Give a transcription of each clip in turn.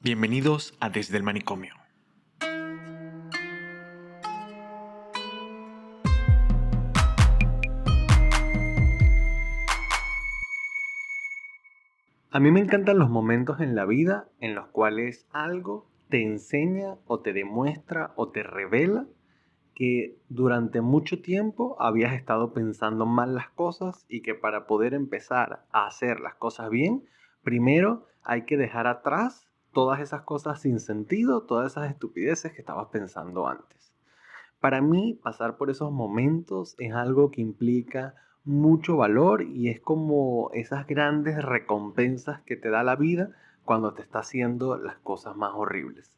Bienvenidos a Desde el Manicomio. A mí me encantan los momentos en la vida en los cuales algo te enseña o te demuestra o te revela que durante mucho tiempo habías estado pensando mal las cosas y que para poder empezar a hacer las cosas bien, primero hay que dejar atrás todas esas cosas sin sentido, todas esas estupideces que estabas pensando antes. Para mí, pasar por esos momentos es algo que implica mucho valor y es como esas grandes recompensas que te da la vida cuando te está haciendo las cosas más horribles.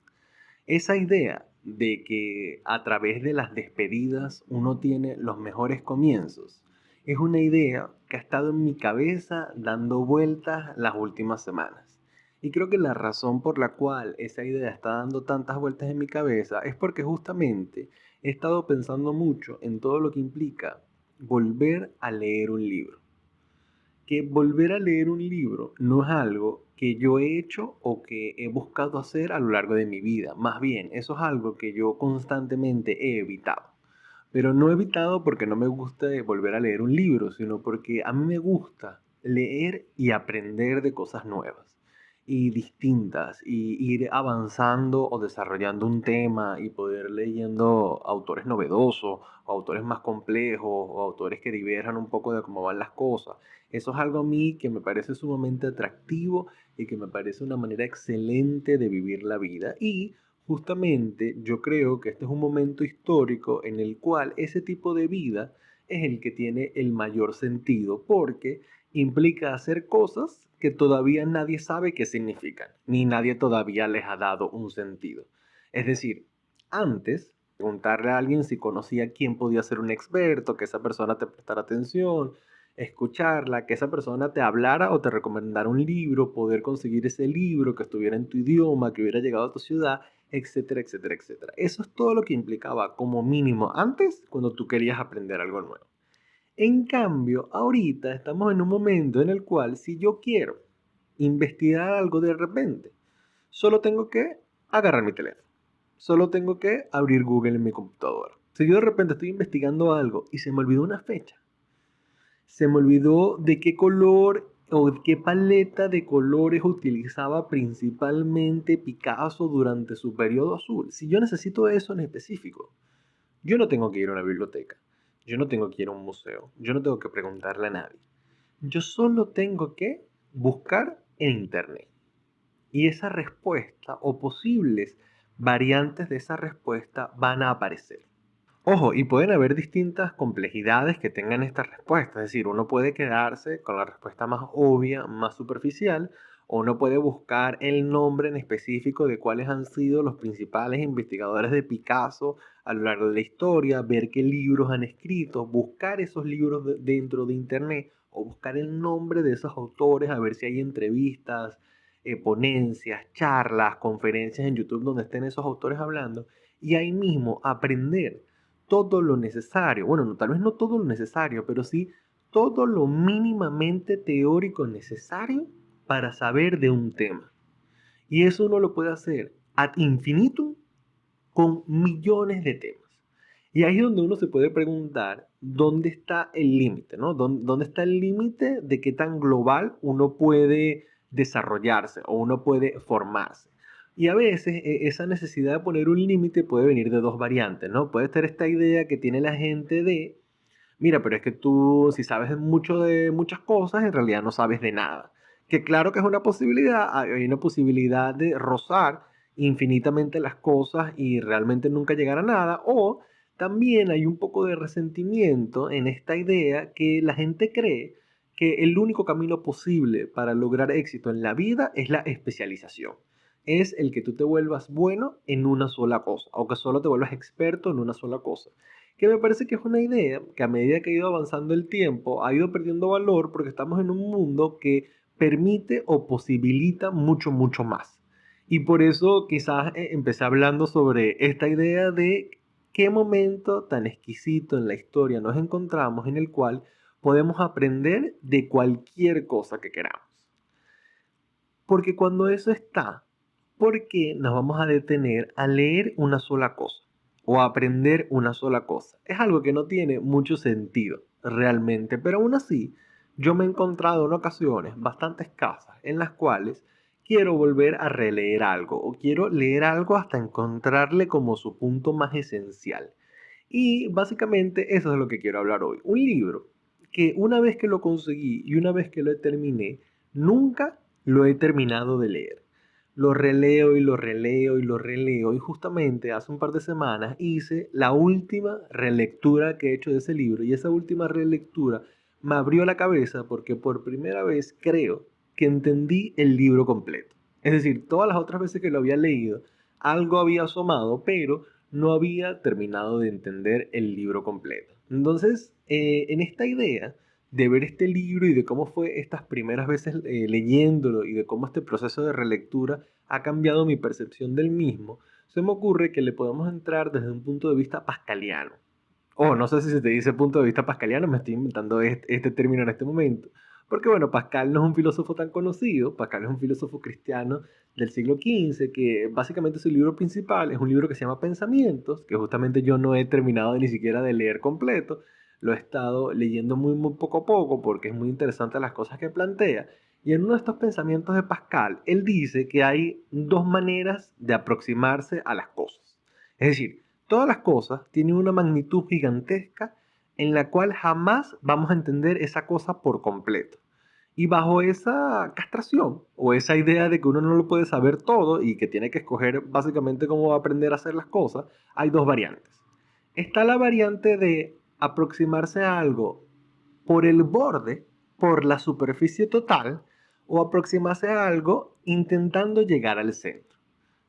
Esa idea de que a través de las despedidas uno tiene los mejores comienzos es una idea que ha estado en mi cabeza dando vueltas las últimas semanas. Y creo que la razón por la cual esa idea está dando tantas vueltas en mi cabeza es porque justamente he estado pensando mucho en todo lo que implica volver a leer un libro. Que volver a leer un libro no es algo que yo he hecho o que he buscado hacer a lo largo de mi vida. Más bien, eso es algo que yo constantemente he evitado. Pero no he evitado porque no me gusta volver a leer un libro, sino porque a mí me gusta leer y aprender de cosas nuevas y distintas y ir avanzando o desarrollando un tema y poder leyendo autores novedosos o autores más complejos o autores que diverjan un poco de cómo van las cosas. Eso es algo a mí que me parece sumamente atractivo y que me parece una manera excelente de vivir la vida. Y justamente yo creo que este es un momento histórico en el cual ese tipo de vida es el que tiene el mayor sentido porque implica hacer cosas que todavía nadie sabe qué significan, ni nadie todavía les ha dado un sentido. Es decir, antes, preguntarle a alguien si conocía quién podía ser un experto, que esa persona te prestara atención, escucharla, que esa persona te hablara o te recomendara un libro, poder conseguir ese libro que estuviera en tu idioma, que hubiera llegado a tu ciudad, etcétera, etcétera, etcétera. Eso es todo lo que implicaba como mínimo antes cuando tú querías aprender algo nuevo. En cambio, ahorita estamos en un momento en el cual si yo quiero investigar algo de repente, solo tengo que agarrar mi teléfono. Solo tengo que abrir Google en mi computadora. Si yo de repente estoy investigando algo y se me olvidó una fecha, se me olvidó de qué color o de qué paleta de colores utilizaba principalmente Picasso durante su periodo azul. Si yo necesito eso en específico, yo no tengo que ir a una biblioteca, yo no tengo que ir a un museo, yo no tengo que preguntarle a nadie. Yo solo tengo que buscar en internet. Y esa respuesta o posibles variantes de esa respuesta van a aparecer. Ojo, y pueden haber distintas complejidades que tengan esta respuesta. Es decir, uno puede quedarse con la respuesta más obvia, más superficial, o uno puede buscar el nombre en específico de cuáles han sido los principales investigadores de Picasso a lo largo de la historia, ver qué libros han escrito, buscar esos libros dentro de Internet o buscar el nombre de esos autores, a ver si hay entrevistas, ponencias, charlas, conferencias en YouTube donde estén esos autores hablando, y ahí mismo aprender todo lo necesario, bueno, tal vez no todo lo necesario, pero sí todo lo mínimamente teórico necesario para saber de un tema. Y eso uno lo puede hacer ad infinitum con millones de temas. Y ahí es donde uno se puede preguntar dónde está el límite, ¿no? ¿Dónde está el límite de qué tan global uno puede desarrollarse o uno puede formarse? Y a veces esa necesidad de poner un límite puede venir de dos variantes, ¿no? Puede ser esta idea que tiene la gente de, mira, pero es que tú, si sabes mucho de muchas cosas, en realidad no sabes de nada. Que claro que es una posibilidad, hay una posibilidad de rozar infinitamente las cosas y realmente nunca llegar a nada, o también hay un poco de resentimiento en esta idea que la gente cree que el único camino posible para lograr éxito en la vida es la especialización. Es el que tú te vuelvas bueno en una sola cosa, o que solo te vuelvas experto en una sola cosa, que me parece que es una idea que a medida que ha ido avanzando el tiempo ha ido perdiendo valor porque estamos en un mundo que permite o posibilita mucho, mucho más. Y por eso quizás empecé hablando sobre esta idea de qué momento tan exquisito en la historia nos encontramos en el cual podemos aprender de cualquier cosa que queramos. Porque cuando eso está, porque nos vamos a detener a leer una sola cosa o a aprender una sola cosa. Es algo que no tiene mucho sentido realmente, pero aún así yo me he encontrado en ocasiones bastante escasas en las cuales quiero volver a releer algo o quiero leer algo hasta encontrarle como su punto más esencial. Y básicamente eso es lo que quiero hablar hoy. Un libro que una vez que lo conseguí y una vez que lo terminé, nunca lo he terminado de leer. Lo releo y lo releo y lo releo. Y justamente hace un par de semanas hice la última relectura que he hecho de ese libro. Y esa última relectura me abrió la cabeza porque por primera vez creo que entendí el libro completo. Es decir, todas las otras veces que lo había leído, algo había asomado, pero no había terminado de entender el libro completo. Entonces, en esta idea de ver este libro y de cómo fue estas primeras veces leyéndolo y de cómo este proceso de relectura ha cambiado mi percepción del mismo, se me ocurre que le podemos entrar desde un punto de vista pascaliano. O no sé si se te dice punto de vista pascaliano, me estoy inventando este término en este momento. Porque bueno, Pascal no es un filósofo tan conocido, Pascal es un filósofo cristiano del siglo XV, que básicamente su libro principal es un libro que se llama Pensamientos, que justamente yo no he terminado ni siquiera de leer completo, lo he estado leyendo muy poco a poco porque es muy interesante las cosas que plantea. Y en uno de estos pensamientos de Pascal, él dice que hay dos maneras de aproximarse a las cosas. Es decir, todas las cosas tienen una magnitud gigantesca en la cual jamás vamos a entender esa cosa por completo. Y bajo esa castración o esa idea de que uno no lo puede saber todo y que tiene que escoger básicamente cómo va a aprender a hacer las cosas, hay dos variantes. Está la variante de aproximarse a algo por el borde, por la superficie total, o aproximarse a algo intentando llegar al centro.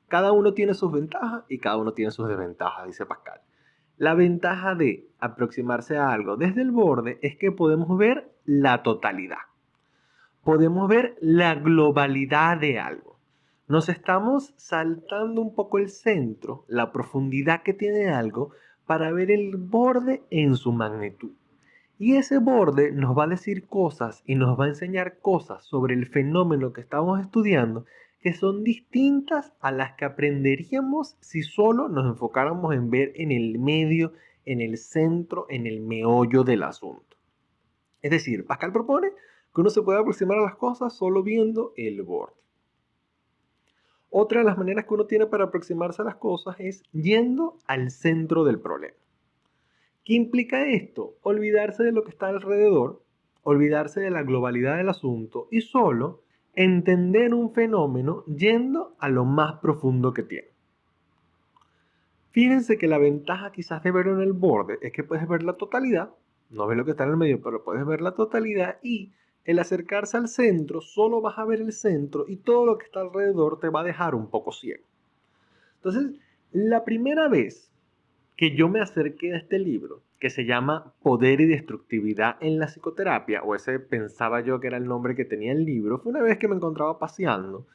Cada uno tiene sus ventajas y cada uno tiene sus desventajas, dice Pascal. La ventaja de aproximarse a algo desde el borde es que podemos ver la totalidad. Podemos ver la globalidad de algo. Nos estamos saltando un poco el centro, la profundidad que tiene algo, para ver el borde en su magnitud. Y ese borde nos va a decir cosas y nos va a enseñar cosas sobre el fenómeno que estamos estudiando que son distintas a las que aprenderíamos si solo nos enfocáramos en ver en el medio, en el centro, en el meollo del asunto. Es decir, Pascal propone que uno se puede aproximar a las cosas solo viendo el borde. Otra de las maneras que uno tiene para aproximarse a las cosas es yendo al centro del problema. ¿Qué implica esto? Olvidarse de lo que está alrededor, olvidarse de la globalidad del asunto y solo entender un fenómeno yendo a lo más profundo que tiene. Fíjense que la ventaja quizás de verlo en el borde es que puedes ver la totalidad, no ves lo que está en el medio, pero puedes ver la totalidad y el acercarse al centro, solo vas a ver el centro y todo lo que está alrededor te va a dejar un poco ciego. Entonces, la primera vez que yo me acerqué a este libro, que se llama Poder y Destructividad en la Psicoterapia, o ese pensaba yo que era el nombre que tenía el libro, fue una vez que me encontraba paseando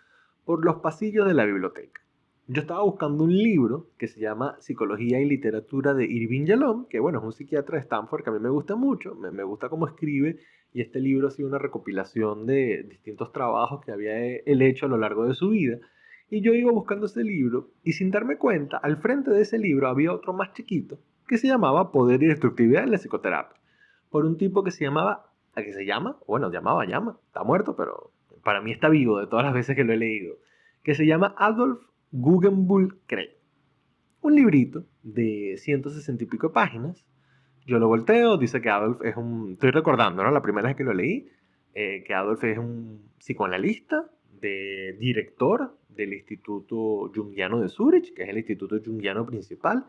por los pasillos de la biblioteca. Yo estaba buscando un libro que se llama Psicología y Literatura de Irving Yalom, que bueno, es un psiquiatra de Stanford que a mí me gusta mucho, me gusta cómo escribe, y este libro ha sido una recopilación de distintos trabajos que había él hecho a lo largo de su vida. Y yo iba buscando ese libro y sin darme cuenta, al frente de ese libro había otro más chiquito que se llamaba Poder y Destructividad en la Psicoterapia, por un tipo que se llamaba, ¿a qué se llama? Bueno, llama, está muerto, pero para mí está vivo de todas las veces que lo he leído, que se llama Adolf Guggenbull Cray. Un librito de 160 y pico páginas. Yo lo volteo, dice que Adolf es estoy recordando, ¿no? La primera vez que lo leí, que Adolf es un psicoanalista, director del Instituto Jungiano de Zurich, que es el instituto jungiano principal,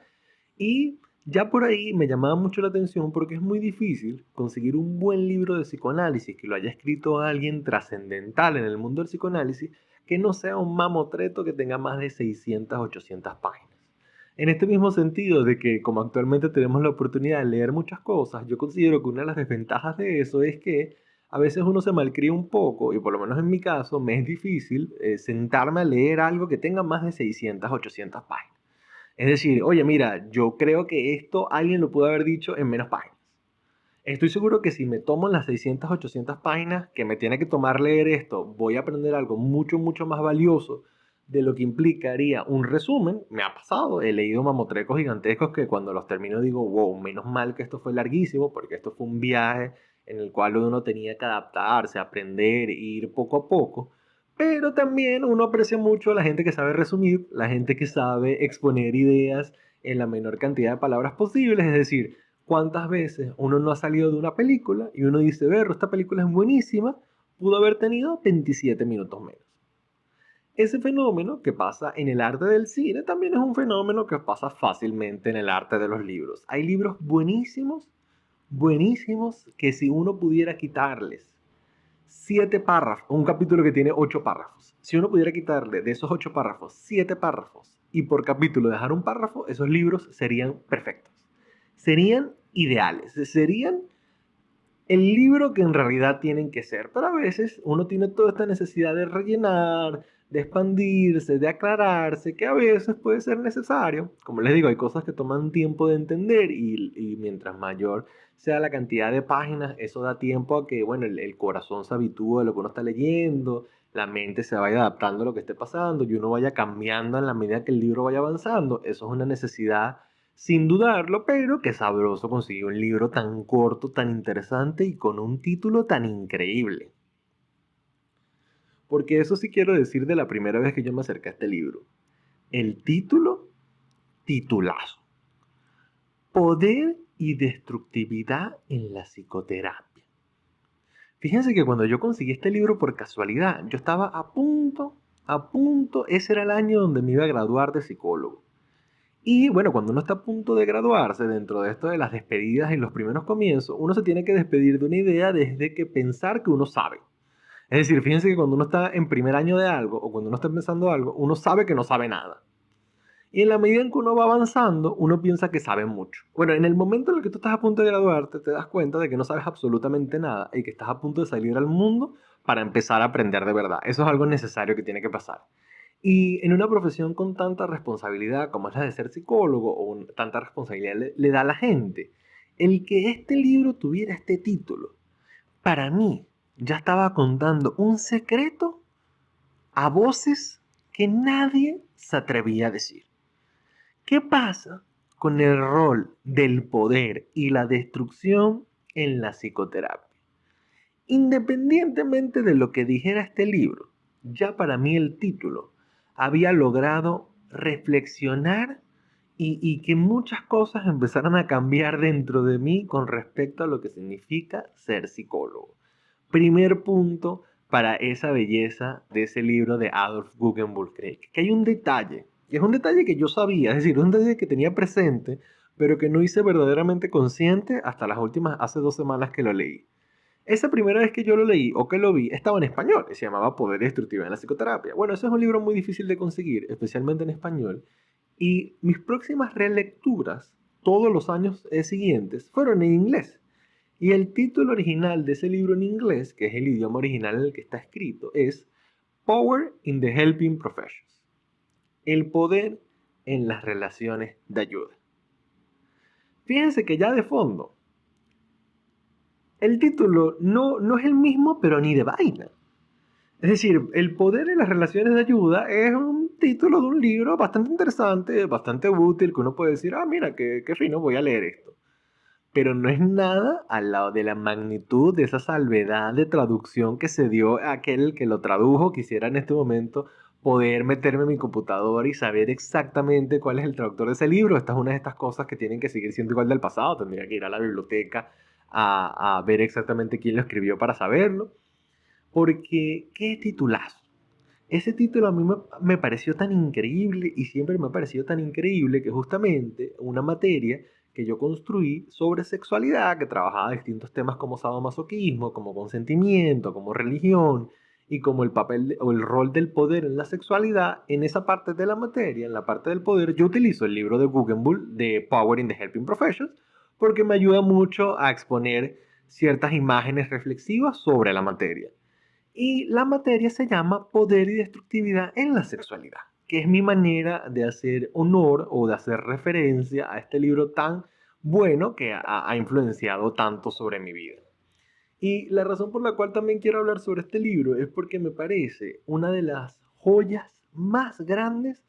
y ya por ahí me llamaba mucho la atención porque es muy difícil conseguir un buen libro de psicoanálisis que lo haya escrito alguien trascendental en el mundo del psicoanálisis que no sea un mamotreto que tenga más de 600, 800 páginas. En este mismo sentido de que como actualmente tenemos la oportunidad de leer muchas cosas, yo considero que una de las desventajas de eso es que a veces uno se malcría un poco y por lo menos en mi caso me es difícil sentarme a leer algo que tenga más de 600, 800 páginas. Es decir, oye, mira, yo creo que esto alguien lo pudo haber dicho en menos páginas. Estoy seguro que si me tomo las 600, 800 páginas que me tiene que tomar leer esto, voy a aprender algo mucho más valioso de lo que implicaría un resumen. Me ha pasado, he leído mamotrecos gigantescos que cuando los termino digo, wow, menos mal que esto fue larguísimo, porque esto fue un viaje en el cual uno tenía que adaptarse, aprender, ir poco a poco. Pero también uno aprecia mucho a la gente que sabe resumir, la gente que sabe exponer ideas en la menor cantidad de palabras posibles. Es decir, cuántas veces uno no ha salido de una película y uno dice, ver, esta película es buenísima, pudo haber tenido 27 minutos menos. Ese fenómeno que pasa en el arte del cine también es un fenómeno que pasa fácilmente en el arte de los libros. Hay libros buenísimos, buenísimos, que si uno pudiera quitarles 7 párrafos, un capítulo que tiene 8 párrafos, si uno pudiera quitarle de esos 8 párrafos 7 párrafos y por capítulo dejar un párrafo, esos libros serían perfectos. Serían ideales, serían el libro que en realidad tienen que ser. Pero a veces uno tiene toda esta necesidad de rellenar, de expandirse, de aclararse, que a veces puede ser necesario. Como les digo, hay cosas que toman tiempo de entender y mientras mayor sea la cantidad de páginas, eso da tiempo a que, bueno, el corazón se habitúe a lo que uno está leyendo, la mente se vaya adaptando a lo que esté pasando y uno vaya cambiando en la medida que el libro vaya avanzando. Eso es una necesidad sin dudarlo, pero qué sabroso conseguir un libro tan corto, tan interesante y con un título tan increíble. Porque eso sí quiero decir de la primera vez que yo me acerqué a este libro. El título, titulazo. Poder y destructividad en la psicoterapia. Fíjense que cuando yo conseguí este libro por casualidad, yo estaba a punto, ese era el año donde me iba a graduar de psicólogo. Y bueno, cuando uno está a punto de graduarse, dentro de esto de las despedidas y los primeros comienzos, uno se tiene que despedir de una idea desde que pensar que uno sabe. Es decir, fíjense que cuando uno está en primer año de algo o cuando uno está empezando algo, uno sabe que no sabe nada. Y en la medida en que uno va avanzando, uno piensa que sabe mucho. Bueno, en el momento en el que tú estás a punto de graduarte, te das cuenta de que no sabes absolutamente nada y que estás a punto de salir al mundo para empezar a aprender de verdad. Eso es algo necesario que tiene que pasar. Y en una profesión con tanta responsabilidad como es la de ser psicólogo, o tanta responsabilidad le da a la gente, el que este libro tuviera este título, para mí ya estaba contando un secreto a voces que nadie se atrevía a decir. ¿Qué pasa con el rol del poder y la destrucción en la psicoterapia? Independientemente de lo que dijera este libro, ya para mí el título había logrado reflexionar y que muchas cosas empezaran a cambiar dentro de mí con respecto a lo que significa ser psicólogo. Primer punto para esa belleza de ese libro de Adolf Guggenbuch Craig, que hay un detalle, que es un detalle que yo sabía, es decir, un detalle que tenía presente, pero que no hice verdaderamente consciente hasta las últimas, hace 2 semanas que lo leí. Esa primera vez que yo lo leí o que lo vi estaba en español y se llamaba Poder y Destructividad en la Psicoterapia. Bueno, ese es un libro muy difícil de conseguir, especialmente en español. Y mis próximas relecturas, todos los años siguientes, fueron en inglés. Y el título original de ese libro en inglés, que es el idioma original en el que está escrito, es Power in the Helping Professions. El poder en las relaciones de ayuda. Fíjense que ya de fondo, el título no es el mismo, pero ni de vaina. Es decir, el poder en las relaciones de ayuda es un título de un libro bastante interesante, bastante útil, que uno puede decir, ah, mira, qué fino, voy a leer esto. Pero no es nada al lado de la magnitud de esa salvedad de traducción que se dio a aquel que lo tradujo. Quisiera en este momento poder meterme en mi computadora y saber exactamente cuál es el traductor de ese libro. Esta es una de estas cosas que tienen que seguir siendo igual del pasado. Tendría que ir a la biblioteca a ver exactamente quién lo escribió para saberlo. Porque, qué titulazo. Ese título a mí me pareció tan increíble y siempre me ha parecido tan increíble que justamente una materia que yo construí sobre sexualidad, que trabajaba distintos temas como sadomasoquismo, como consentimiento, como religión y como el papel o el rol del poder en la sexualidad, en esa parte de la materia, en la parte del poder, yo utilizo el libro de Guggenbuch de Power in the Helping Professions porque me ayuda mucho a exponer ciertas imágenes reflexivas sobre la materia. Y la materia se llama Poder y Destructividad en la Sexualidad, que es mi manera de hacer honor o de hacer referencia a este libro tan bueno que ha influenciado tanto sobre mi vida. Y la razón por la cual también quiero hablar sobre este libro es porque me parece una de las joyas más grandes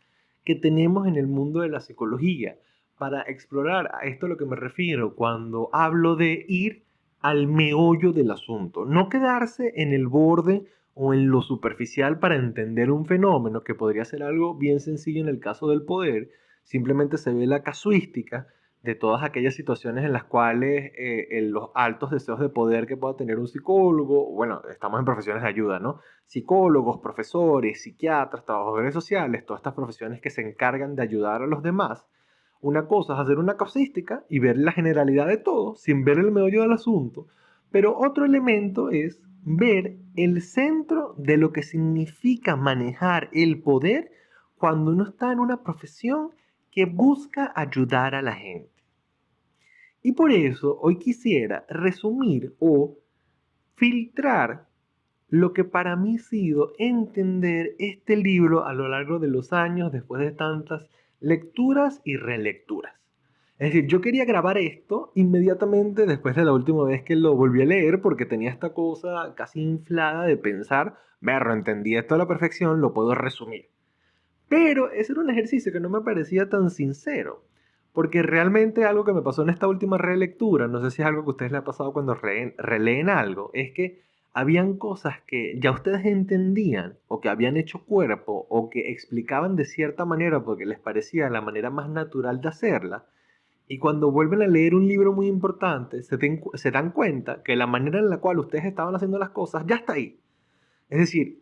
que tenemos en el mundo de la psicología. Para explorar a esto a lo que me refiero cuando hablo de ir al meollo del asunto, no quedarse en el borde o en lo superficial para entender un fenómeno que podría ser algo bien sencillo en el caso del poder, simplemente se ve la casuística de todas aquellas situaciones en las cuales en los altos deseos de poder que pueda tener un psicólogo, bueno, estamos en profesiones de ayuda, ¿no? Psicólogos, profesores, psiquiatras, trabajadores sociales, todas estas profesiones que se encargan de ayudar a los demás. Una cosa es hacer una causística y ver la generalidad de todo sin ver el meollo del asunto, pero otro elemento es ver el centro de lo que significa manejar el poder cuando uno está en una profesión que busca ayudar a la gente. Y por eso hoy quisiera resumir o filtrar lo que para mí ha sido entender este libro a lo largo de los años después de tantas lecturas y relecturas. Es decir, yo quería grabar esto inmediatamente después de la última vez que lo volví a leer porque tenía esta cosa casi inflada de pensar, berro, entendí esto a la perfección, lo puedo resumir. Pero ese era un ejercicio que no me parecía tan sincero, porque realmente algo que me pasó en esta última relectura, no sé si es algo que a ustedes les ha pasado cuando releen algo, es que habían cosas que ya ustedes entendían o que habían hecho cuerpo o que explicaban de cierta manera porque les parecía la manera más natural de hacerla, y cuando vuelven a leer un libro muy importante, se dan cuenta que la manera en la cual ustedes estaban haciendo las cosas ya está ahí. Es decir,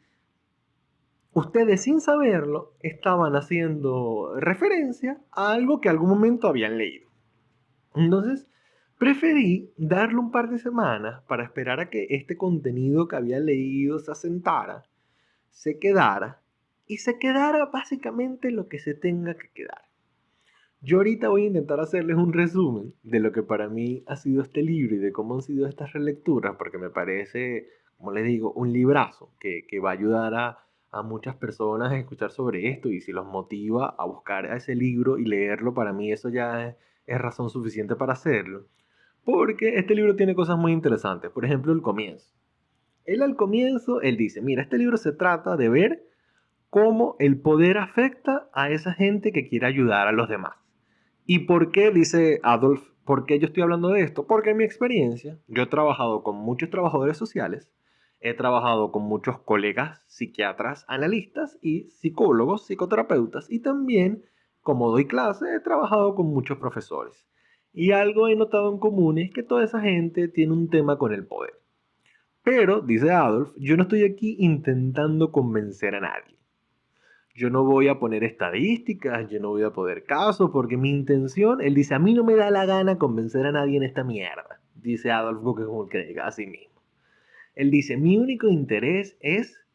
ustedes sin saberlo estaban haciendo referencia a algo que algún momento habían leído. Entonces, preferí darle un par de semanas para esperar a que este contenido que había leído se asentara, se quedara y se quedara básicamente lo que se tenga que quedar. Yo ahorita voy a intentar hacerles un resumen de lo que para mí ha sido este libro y de cómo han sido estas relecturas, porque me parece, como les digo, un librazo que va a ayudar a muchas personas a escuchar sobre esto y si los motiva a buscar a ese libro y leerlo, para mí eso ya es razón suficiente para hacerlo. Porque este libro tiene cosas muy interesantes. Por ejemplo, el comienzo. Él al comienzo, él dice, mira, este libro se trata de ver cómo el poder afecta a esa gente que quiere ayudar a los demás. ¿Y por qué, dice Adolf, por qué yo estoy hablando de esto? Porque en mi experiencia, yo he trabajado con muchos trabajadores sociales, he trabajado con muchos colegas, psiquiatras, analistas y psicólogos, psicoterapeutas, y también, como doy clase, he trabajado con muchos profesores. Y algo he notado en común es que toda esa gente tiene un tema con el poder. Pero, dice Adolf, yo no estoy aquí intentando convencer a nadie. Yo no voy a poner estadísticas, yo no voy a poner casos, porque mi intención, él dice, a mí no me da la gana convencer a nadie en esta mierda, dice Adolf Buchenwald a sí mismo. Él dice, mi único interés es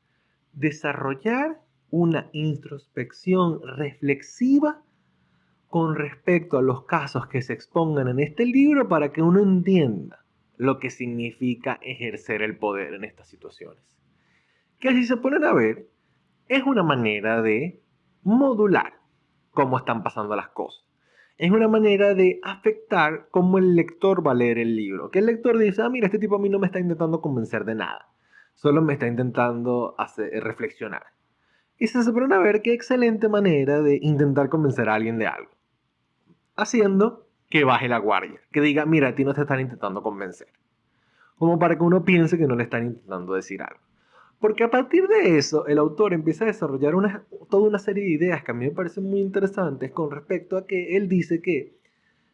desarrollar una introspección reflexiva con respecto a los casos que se expongan en este libro para que uno entienda lo que significa ejercer el poder en estas situaciones. Que si se ponen a ver, es una manera de modular cómo están pasando las cosas. Es una manera de afectar cómo el lector va a leer el libro. Que el lector dice, ah, mira, este tipo a mí no me está intentando convencer de nada. Solo me está intentando reflexionar. Y se ponen a ver qué excelente manera de intentar convencer a alguien de algo. Haciendo que baje la guardia. Que diga, mira, a ti no te están intentando convencer. Como para que uno piense que no le están intentando decir algo. Porque a partir de eso, el autor empieza a desarrollar toda una serie de ideas que a mí me parecen muy interesantes con respecto a que él dice que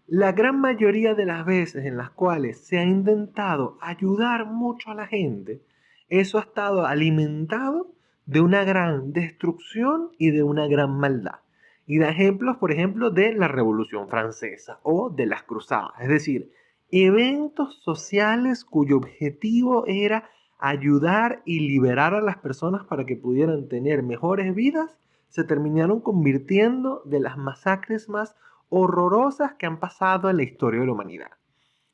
la gran mayoría de las veces en las cuales se ha intentado ayudar mucho a la gente, eso ha estado alimentado de una gran destrucción y de una gran maldad. Y da ejemplos, por ejemplo, de la Revolución Francesa o de las Cruzadas. Es decir, eventos sociales cuyo objetivo era ayudar y liberar a las personas para que pudieran tener mejores vidas, se terminaron convirtiendo de las masacres más horrorosas que han pasado en la historia de la humanidad.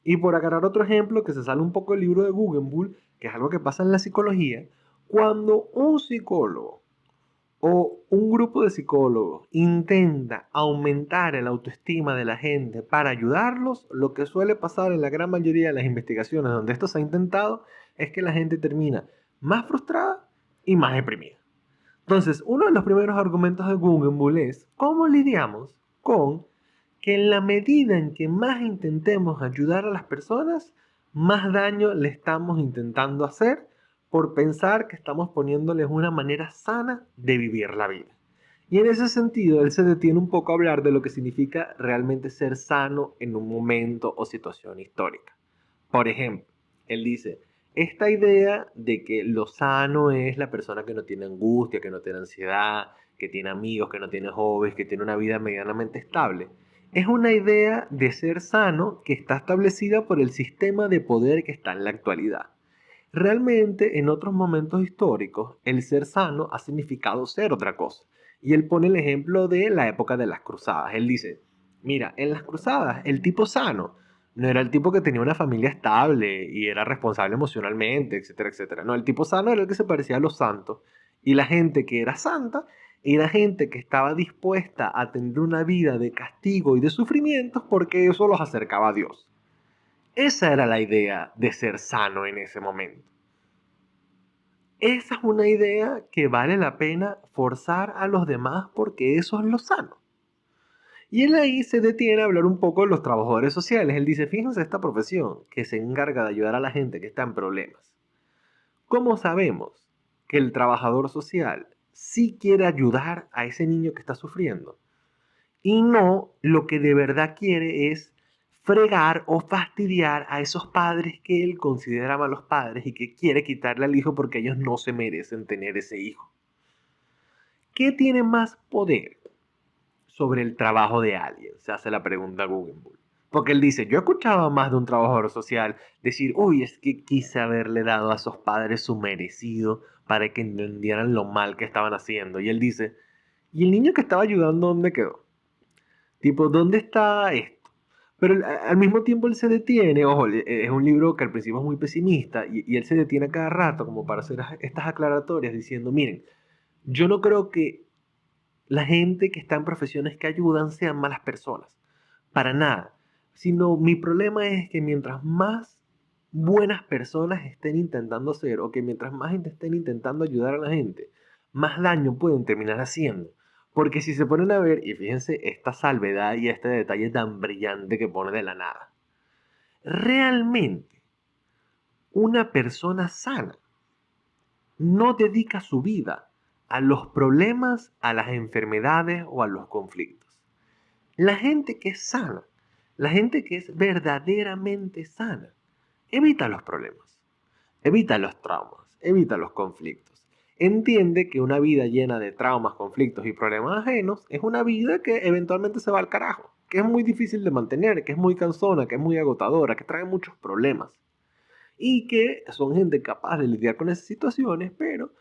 Y por agarrar otro ejemplo que se sale un poco del libro de Guggenbull, que es algo que pasa en la psicología, cuando un psicólogo o un grupo de psicólogos intenta aumentar el autoestima de la gente para ayudarlos, lo que suele pasar en la gran mayoría de las investigaciones donde esto se ha intentado es que la gente termina más frustrada y más deprimida. Entonces, uno de los primeros argumentos de Google es cómo lidiamos con que en la medida en que más intentemos ayudar a las personas, más daño le estamos intentando hacer por pensar que estamos poniéndoles una manera sana de vivir la vida. Y en ese sentido, él se detiene un poco a hablar de lo que significa realmente ser sano en un momento o situación histórica. Por ejemplo, él dice, esta idea de que lo sano es la persona que no tiene angustia, que no tiene ansiedad, que tiene amigos, que no tiene hobbies, que tiene una vida medianamente estable, es una idea de ser sano que está establecida por el sistema de poder que está en la actualidad. Realmente, en otros momentos históricos, el ser sano ha significado ser otra cosa. Y él pone el ejemplo de la época de las cruzadas. Él dice, mira, en las cruzadas, el tipo sano no era el tipo que tenía una familia estable y era responsable emocionalmente, etcétera, etcétera. No, el tipo sano era el que se parecía a los santos. Y la gente que era santa era gente que estaba dispuesta a tener una vida de castigo y de sufrimientos porque eso los acercaba a Dios. Esa era la idea de ser sano en ese momento. Esa es una idea que vale la pena forzar a los demás porque eso es lo sano. Y él ahí se detiene a hablar un poco de los trabajadores sociales. Él dice, fíjense esta profesión que se encarga de ayudar a la gente que está en problemas. ¿Cómo sabemos que el trabajador social sí quiere ayudar a ese niño que está sufriendo? Y no lo que de verdad quiere es fregar o fastidiar a esos padres que él considera malos padres y que quiere quitarle al hijo porque ellos no se merecen tener ese hijo. ¿Qué tiene más poder sobre el trabajo de alguien? Se hace la pregunta Google. Porque él dice, yo he escuchado a más de un trabajador social decir, uy, es que quise haberle dado a esos padres su merecido para que entendieran lo mal que estaban haciendo. Y él dice, ¿y el niño que estaba ayudando dónde quedó? Tipo, ¿dónde está esto? Pero al mismo tiempo él se detiene, ojo, es un libro que al principio es muy pesimista y él se detiene a cada rato como para hacer estas aclaratorias diciendo, miren, yo no creo que la gente que está en profesiones que ayudan sean malas personas, para nada, sino mi problema es que mientras más buenas personas estén intentando ser o que mientras más gente estén intentando ayudar a la gente, más daño pueden terminar haciendo. Porque si se ponen a ver, y fíjense esta salvedad y este detalle tan brillante que pone de la nada, realmente una persona sana no dedica su vida a los problemas, a las enfermedades o a los conflictos. La gente que es sana, la gente que es verdaderamente sana, evita los problemas, evita los traumas, evita los conflictos. Entiende que una vida llena de traumas, conflictos y problemas ajenos es una vida que eventualmente se va al carajo, que es muy difícil de mantener, que es muy cansona, que es muy agotadora, que trae muchos problemas. Y que son gente capaz de lidiar con esas situaciones, pero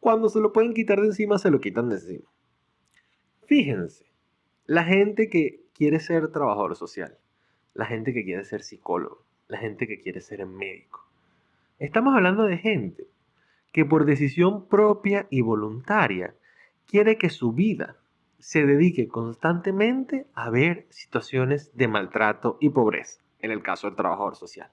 cuando se lo pueden quitar de encima, se lo quitan de encima. Fíjense, la gente que quiere ser trabajador social, la gente que quiere ser psicólogo, la gente que quiere ser médico. Estamos hablando de gente que por decisión propia y voluntaria quiere que su vida se dedique constantemente a ver situaciones de maltrato y pobreza, en el caso del trabajador social.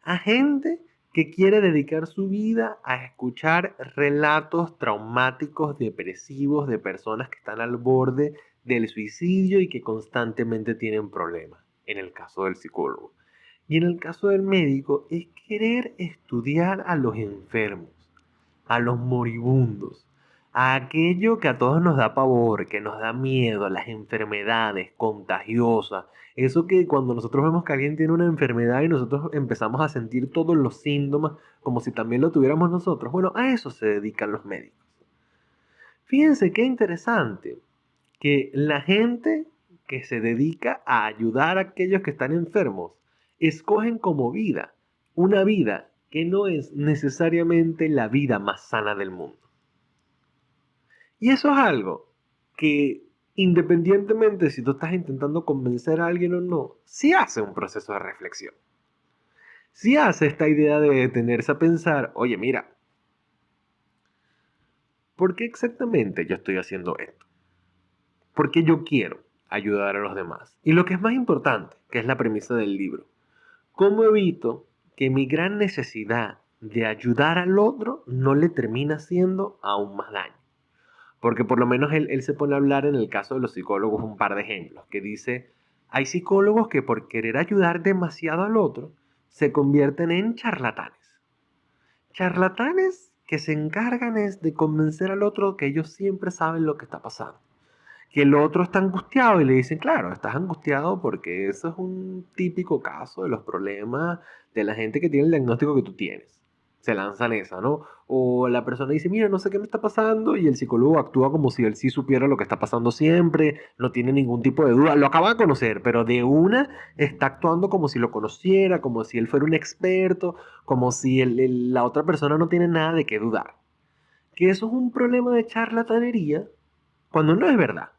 A gente que quiere dedicar su vida a escuchar relatos traumáticos, depresivos de personas que están al borde del suicidio y que constantemente tienen problemas, en el caso del psicólogo. Y en el caso del médico es querer estudiar a los enfermos, a los moribundos, a aquello que a todos nos da pavor, que nos da miedo, las enfermedades contagiosas. Eso que cuando nosotros vemos que alguien tiene una enfermedad y nosotros empezamos a sentir todos los síntomas como si también lo tuviéramos nosotros. Bueno, a eso se dedican los médicos. Fíjense qué interesante que la gente que se dedica a ayudar a aquellos que están enfermos escogen como vida una vida que no es necesariamente la vida más sana del mundo. Y eso es algo que independientemente si tú estás intentando convencer a alguien o no, sí hace un proceso de reflexión. Sí hace esta idea de detenerse a pensar, oye, mira, ¿por qué exactamente yo estoy haciendo esto? ¿Por qué yo quiero ayudar a los demás? Y lo que es más importante, que es la premisa del libro, ¿cómo evito que mi gran necesidad de ayudar al otro no le termine haciendo aún más daño? Porque por lo menos él se pone a hablar en el caso de los psicólogos un par de ejemplos, que dice, hay psicólogos que por querer ayudar demasiado al otro, se convierten en charlatanes. Charlatanes que se encargan es de convencer al otro que ellos siempre saben lo que está pasando. Que el otro está angustiado y le dicen, claro, estás angustiado porque eso es un típico caso de los problemas de la gente que tiene el diagnóstico que tú tienes. Se lanzan esa, ¿no? O la persona dice, mira, no sé qué me está pasando y el psicólogo actúa como si él sí supiera lo que está pasando siempre, no tiene ningún tipo de duda, lo acaba de conocer, pero de una está actuando como si lo conociera, como si él fuera un experto, como si la otra persona no tiene nada de qué dudar. Que eso es un problema de charlatanería cuando no es verdad.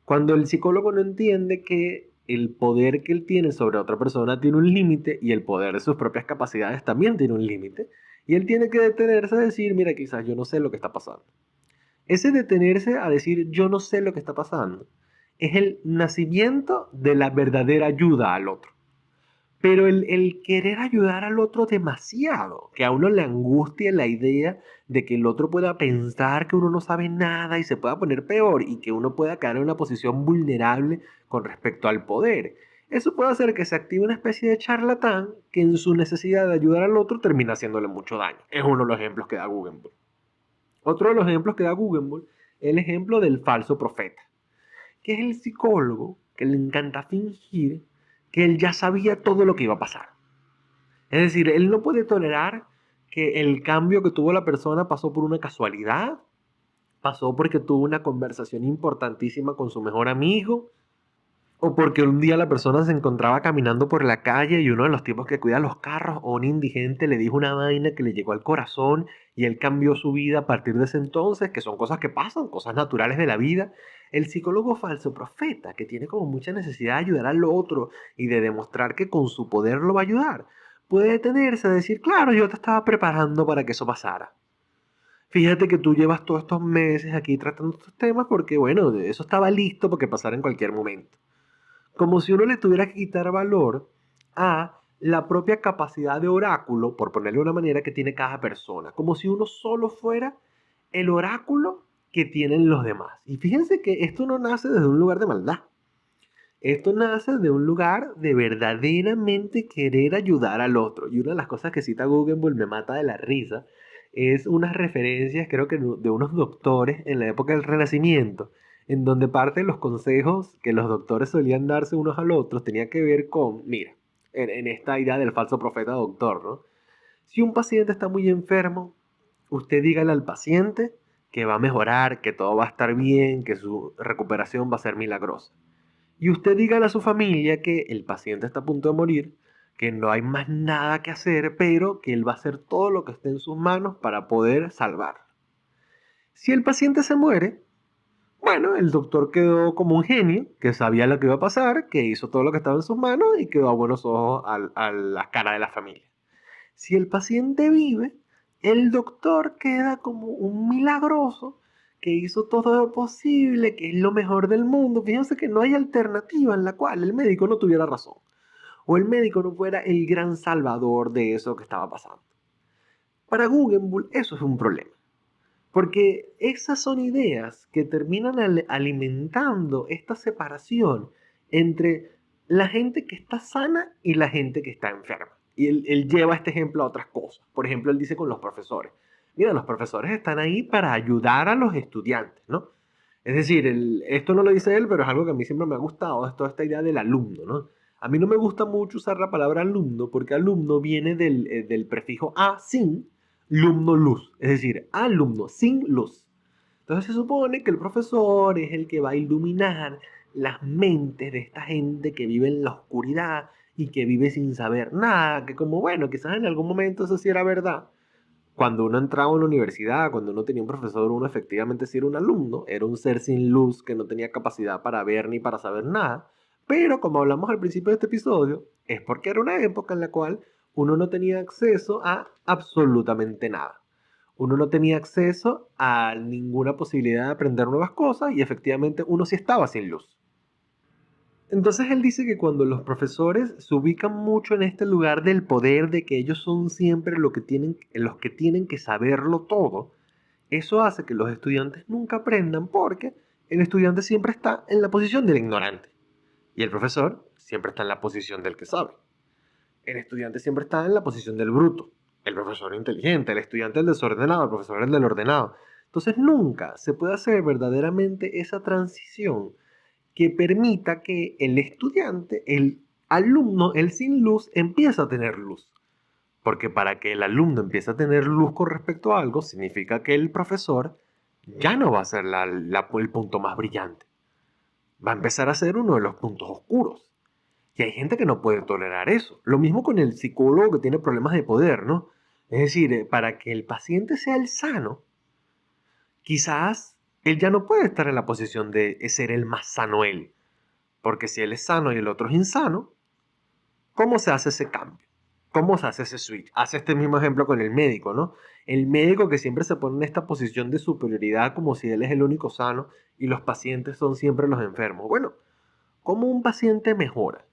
Cuando el psicólogo no entiende que el poder que él tiene sobre otra persona tiene un límite y el poder de sus propias capacidades también tiene un límite, y él tiene que detenerse a decir, mira, quizás yo no sé lo que está pasando. Ese detenerse a decir yo no sé lo que está pasando es el nacimiento de la verdadera ayuda al otro. Pero el querer ayudar al otro demasiado, que a uno le angustia la idea de que el otro pueda pensar que uno no sabe nada y se pueda poner peor y que uno pueda caer en una posición vulnerable con respecto al poder. Eso puede hacer que se active una especie de charlatán que en su necesidad de ayudar al otro termina haciéndole mucho daño. Es uno de los ejemplos que da Guggenheim. Otro de los ejemplos que da Guggenheim es el ejemplo del falso profeta, que es el psicólogo que le encanta fingir que él ya sabía todo lo que iba a pasar. Es decir, él no puede tolerar que el cambio que tuvo la persona pasó por una casualidad, pasó porque tuvo una conversación importantísima con su mejor amigo, o porque un día la persona se encontraba caminando por la calle y uno de los tipos que cuida los carros o un indigente le dijo una vaina que le llegó al corazón y él cambió su vida a partir de ese entonces, que son cosas que pasan, cosas naturales de la vida. El psicólogo falso profeta, que tiene como mucha necesidad de ayudar al otro y de demostrar que con su poder lo va a ayudar, puede detenerse a decir, claro, yo te estaba preparando para que eso pasara. Fíjate que tú llevas todos estos meses aquí tratando estos temas porque, bueno, eso estaba listo para que pasara en cualquier momento. Como si uno le tuviera que quitar valor a la propia capacidad de oráculo, por ponerle una manera, que tiene cada persona. Como si uno solo fuera el oráculo que tienen los demás. Y fíjense que esto no nace desde un lugar de maldad. Esto nace de un lugar de verdaderamente querer ayudar al otro. Y una de las cosas que cita Guggenheim me mata de la risa es unas referencias, creo que de unos doctores en la época del Renacimiento, en donde parte de los consejos que los doctores solían darse unos al otros tenía que ver con, mira, en esta idea del falso profeta doctor, ¿no? Si un paciente está muy enfermo, usted dígale al paciente que va a mejorar, que todo va a estar bien, que su recuperación va a ser milagrosa. Y usted dígale a su familia que el paciente está a punto de morir, que no hay más nada que hacer, pero que él va a hacer todo lo que esté en sus manos para poder salvarlo. Si el paciente se muere, bueno, el doctor quedó como un genio, que sabía lo que iba a pasar, que hizo todo lo que estaba en sus manos y quedó a buenos ojos a la cara de la familia. Si el paciente vive, el doctor queda como un milagroso que hizo todo lo posible, que es lo mejor del mundo. Fíjense que no hay alternativa en la cual el médico no tuviera razón o el médico no fuera el gran salvador de eso que estaba pasando. Para Guggenheim eso es un problema, porque esas son ideas que terminan alimentando esta separación entre la gente que está sana y la gente que está enferma. Y él lleva este ejemplo a otras cosas. Por ejemplo, él dice con los profesores. Mira, los profesores están ahí para ayudar a los estudiantes, ¿no? Es decir, esto no lo dice él, pero es algo que a mí siempre me ha gustado, es toda esta idea del alumno, ¿no? A mí no me gusta mucho usar la palabra alumno porque alumno viene del prefijo a sin, lumno luz, es decir, alumno sin luz. Entonces se supone que el profesor es el que va a iluminar las mentes de esta gente que vive en la oscuridad y que vive sin saber nada, que como bueno, quizás en algún momento eso sí era verdad. Cuando uno entraba en la universidad, cuando uno tenía un profesor, uno efectivamente sí era un alumno, era un ser sin luz que no tenía capacidad para ver ni para saber nada, pero como hablamos al principio de este episodio, es porque era una época en la cual uno no tenía acceso a absolutamente nada. Uno no tenía acceso a ninguna posibilidad de aprender nuevas cosas y efectivamente uno sí estaba sin luz. Entonces él dice que cuando los profesores se ubican mucho en este lugar del poder, de que ellos son siempre los que tienen que saberlo todo, Eso hace que los estudiantes nunca aprendan porque el estudiante siempre está en la posición del ignorante y el profesor siempre está en la posición del que sabe. El estudiante siempre está en la posición del bruto, el profesor inteligente, el estudiante el desordenado, el profesor el del ordenado. Entonces nunca se puede hacer verdaderamente esa transición que permita que el estudiante, el alumno, el sin luz, empiece a tener luz. Porque para que el alumno empiece a tener luz con respecto a algo, significa que el profesor ya no va a ser el punto más brillante. Va a empezar a ser uno de los puntos oscuros. Y hay gente que no puede tolerar eso. Lo mismo con el psicólogo que tiene problemas de poder, ¿no? Es decir, para que el paciente sea el sano, quizás él ya no puede estar en la posición de ser el más sano él. Porque si él es sano y el otro es insano, ¿cómo se hace ese cambio? ¿Cómo se hace ese switch? Hace este mismo ejemplo con el médico, ¿no? El médico que siempre se pone en esta posición de superioridad como si él es el único sano y los pacientes son siempre los enfermos. Bueno, ¿cómo un paciente mejora?